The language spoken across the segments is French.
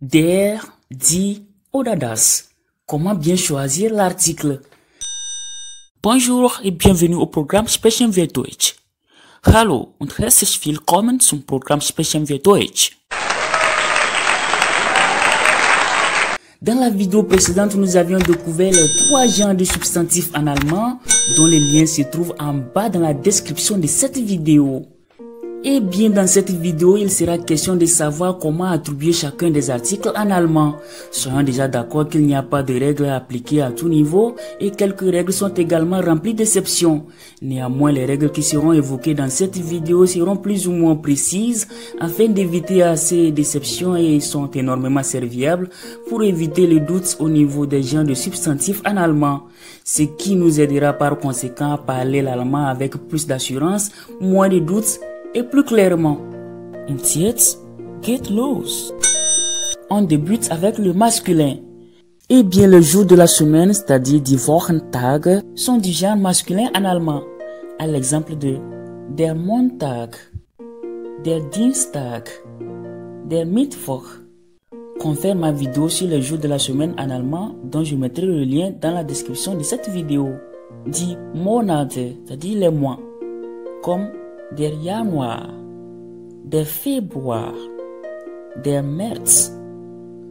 Der, die oder das. Comment bien choisir l'article? Bonjour et bienvenue au Programm Sprechen wir Deutsch. Hallo und herzlich willkommen zum Programm Sprechen wir Deutsch. Dans la vidéo précédente, nous avions découvert les 3 genres de substantifs en allemand dont les liens se trouvent en bas dans la description de cette vidéo. Et bien dans cette vidéo, il sera question de savoir comment attribuer chacun des articles en allemand. Soyons déjà d'accord qu'il n'y a pas de règles à appliquer à tout niveau et quelques règles sont également remplies d'exceptions. Néanmoins, les règles qui seront évoquées dans cette vidéo seront plus ou moins précises afin d'éviter assez d'exceptions et sont énormément serviables pour éviter le doute au niveau des genres de substantifs en allemand. Ce qui nous aidera par conséquent à parler l'allemand avec plus d'assurance, moins de doutes et plus clairement. Und jetzt geht los. On débute avec le masculin. Eh bien, les jours de la semaine, c'est-à-dire die Wochentage, sont du genre masculin en allemand. À l'exemple de der Montag, der Dienstag, der Mittwoch. Confère ma vidéo sur les jours de la semaine en allemand, dont je mettrai le lien dans la description de cette vidéo. Die Monate, c'est-à-dire les mois, comme der Januar, der Februar, der März.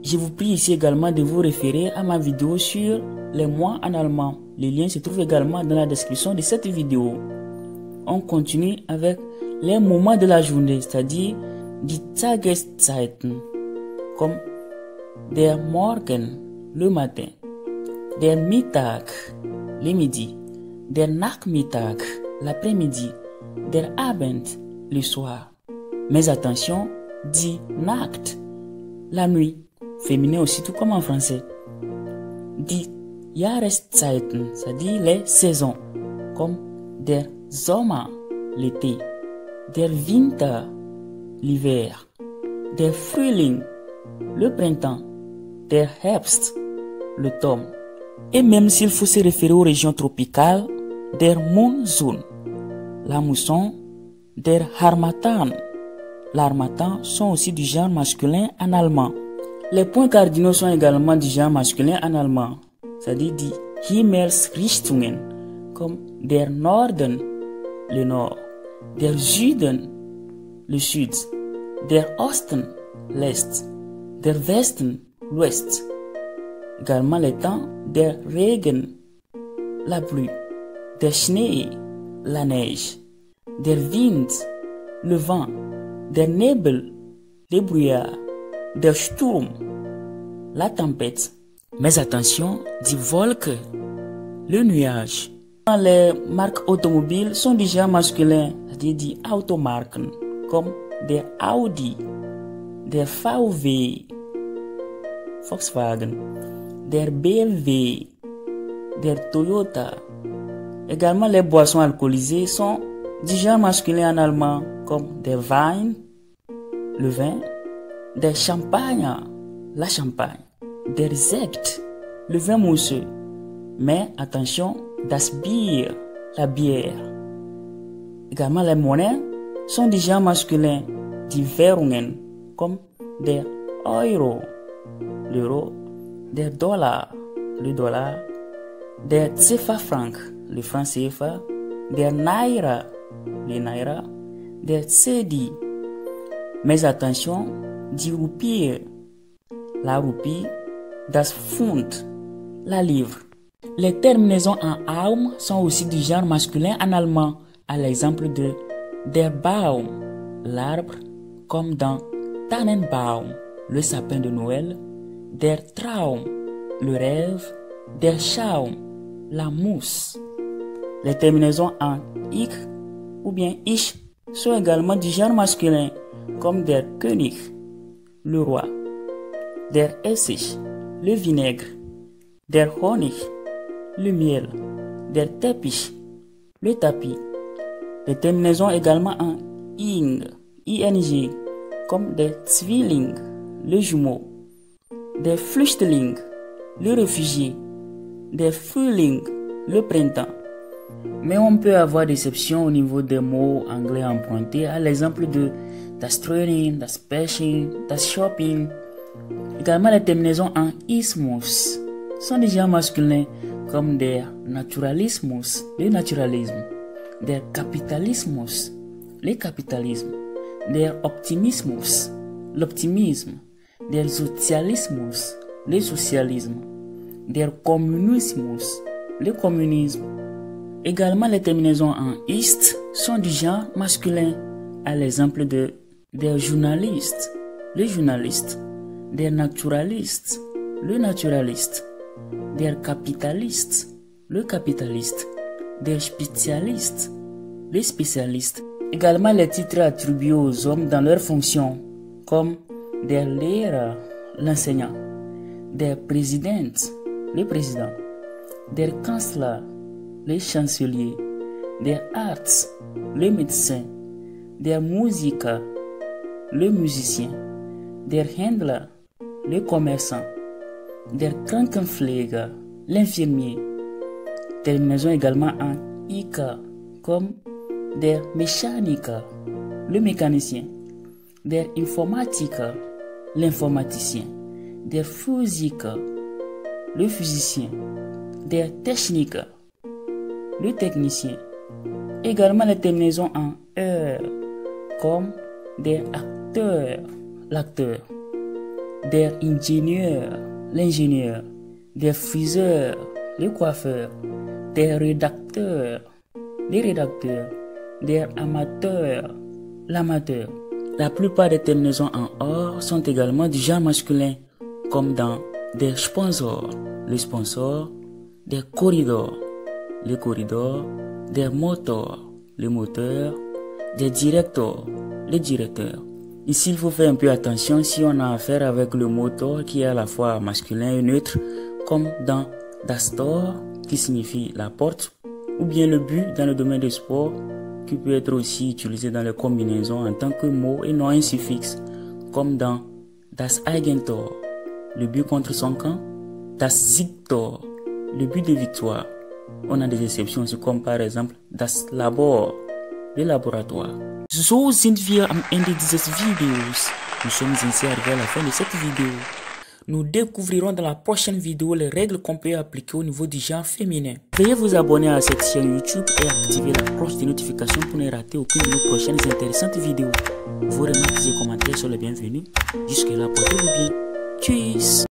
Je vous prie ici également de vous référer à ma vidéo sur les mois en allemand. Le lien se trouve également dans la description de cette vidéo. On continue avec les moments de la journée, c'est-à-dire die Tageszeiten, comme der Morgen, le matin, der Mittag, le midi, der Nachmittag, l'après-midi, der Abend, le soir. Mais attention, die Nacht, la nuit, féminin aussi tout comme en français. Die Jahreszeiten, c'est-à-dire les saisons, comme der Sommer, l'été, der Winter, l'hiver, der Frühling, le printemps, der Herbst, l'automne. Et même s'il faut se référer aux régions tropicales, der Monsun, la mousson, der Harmattan. L'harmattan sont aussi du genre masculin en allemand. Les points cardinaux sont également du genre masculin en allemand, c'est-à-dire die Himmelsrichtungen, comme der Norden, le nord, der Süden, le sud, der Osten, l'est, der Westen, l'ouest. Également les temps, der Regen, la pluie, der Schnee, la neige, der Wind, le vent, der Nebel, le brouillard, der Sturm, la tempête. Mais attention, die Wolke, le nuage. Les marques automobiles sont du genre masculin, c'est-à-dire die Automarken, comme der Audi, der VW, Volkswagen, der BMW, der Toyota. Également, les boissons alcoolisées sont du genre masculin en allemand, comme der Wein, le vin, der Champagne, la champagne, der Sekt, le vin mousseux. Mais attention, das Bier, la bière. Également, les monnaies sont du genre masculin, die Währungen, comme der Euro, l'euro, der Dollar, le dollar, der CFA-Franc, le franc CFA, der Naira, le Naira, der Cedi. Mais attention, die Rupie, la roupie, das Pfund, la livre. Les terminaisons en Aum sont aussi du genre masculin en allemand, à l'exemple de der Baum, l'arbre, comme dans Tannenbaum, le sapin de Noël, der Traum, le rêve, der Schaum, la mousse. Les terminaisons en ich ou bien ich sont également du genre masculin, comme der König, le roi, der Essig, le vinaigre, der Honig, le miel, der Teppich, le tapis. Les terminaisons également en ing, ing, comme der Zwilling, le jumeau, der Flüchtling, le réfugié, der Frühling, le printemps. Mais on peut avoir des exceptions au niveau des mots anglais empruntés, à l'exemple de das Training, das Bashing, das Shopping. Également, les terminaisons en ismos sont des genres masculins comme der naturalismus, le naturalisme, der capitalismus, le capitalisme, der optimismus, l'optimisme, der socialismus, le socialisme, der communismus, le communisme. Également, les terminaisons en ist sont du genre masculin, à l'exemple de der journaliste, le journaliste, der naturaliste, le naturaliste, der capitaliste, le capitaliste, der spécialiste, le spécialiste. Également, les titres attribués aux hommes dans leurs fonctions, comme der Lehrer, l'enseignant, der Präsident, le président, der Kanzler, le chancelier, der Arzt, le médecin, der Musiker, le musicien, der Händler, le commerçant, der Krankenpfleger, l'infirmier. Terminaison également en ika, comme der Mechaniker, le mécanicien, der Informatiker, l'informaticien, der Physiker, le physicien, der Techniker, le technicien. Également les terminaisons en comme der acteur, l'acteur, der ingénieur, l'ingénieur, der friseur, le coiffeur, der rédacteur, le rédacteur, der amateur, l'amateur. La plupart des terminaisons en or sont également du genre masculin, comme dans der Sponsor, le sponsor, der Korridor, le corridor, der Motor, le moteur, der Director, le directeur. Ici, il faut faire un peu attention si on a affaire avec le moteur qui est à la fois masculin et neutre, comme dans das Tor, qui signifie la porte, ou bien le but dans le domaine du sport, qui peut être aussi utilisé dans les combinaisons en tant que mot et non un suffixe, comme dans das Eigentor, le but contre son camp, das Siegtor, le but de victoire. On a des exceptions aussi, comme par exemple das Labor, le laboratoire. So sind wir am Ende dieses Videos. Nous sommes ainsi arrivés à la fin de cette vidéo. Nous découvrirons dans la prochaine vidéo les règles qu'on peut appliquer au niveau du genre féminin. Veuillez vous abonner à cette chaîne YouTube et activer la cloche de notification pour ne rater aucune de nos prochaines intéressantes vidéos. Vos remarques et commentaires sont les bienvenus. Jusque là, portez-vous bien. Tchuss!